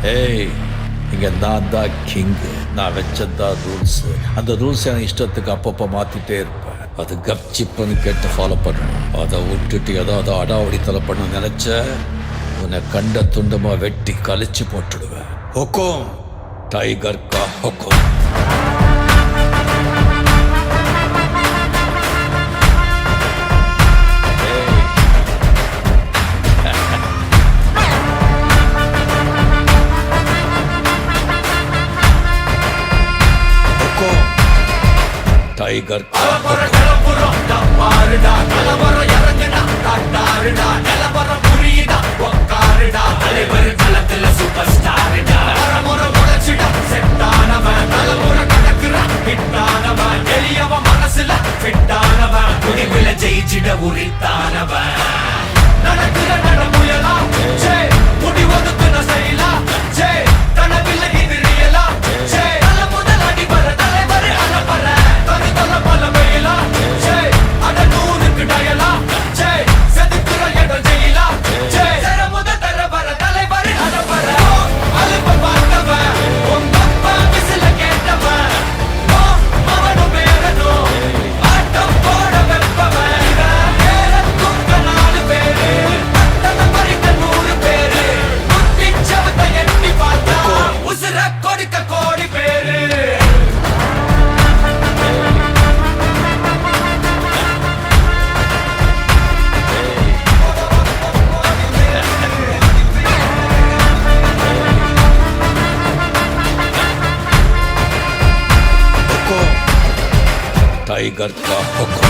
ஏய், இங்க நான் தான் கிங்கு. நான் வச்சதான் ரூல்ஸ். அந்த ரூல்ஸ் எனக்கு இஷ்டத்துக்கு அப்பப்போ மாத்திட்டே இருப்பேன். அது கப்சிப்புன்னு கேட்டு ஃபாலோ பண்ணணும். அதை விட்டுட்டு ஏதாவது அடாவடித்தலை பண்ண நினைச்ச உன்னை கண்ட துண்டமா வெட்டி கழிச்சு போட்டுடுவேன். ஹொக்கோம், டைகர் கா ஹொக்கோம். டைகர் மனசுல ஜெயிச்சிட உரித்தானவன் நடக்கிற நடமுயலா முடி ஒதுக்குன செயலா கனவில்லை இது ரியலா தல முதல் அடி வர தலைவர் அனப்பற தனி தல பல வெயிலா அட நூறுக்கு டயலா செதுக்குற இடம் ஜெயிலா தர முதல் தர வர தலைவர் அனப்பற அலுப்ப பார்த்தவன் உங்க அப்பா விசில கேட்டவன் அவனும் பேரனும் ஆட்டம் போட வெப்பவன் பேரத்துக்க 4 பேரு பட்டத பறிக்க 100 பேரு புத்தி சவத்தை எட்டி பார்த்தா உசுர கொடுக்க கோடி பேரு டைகர் கா ஹொக்கோம்.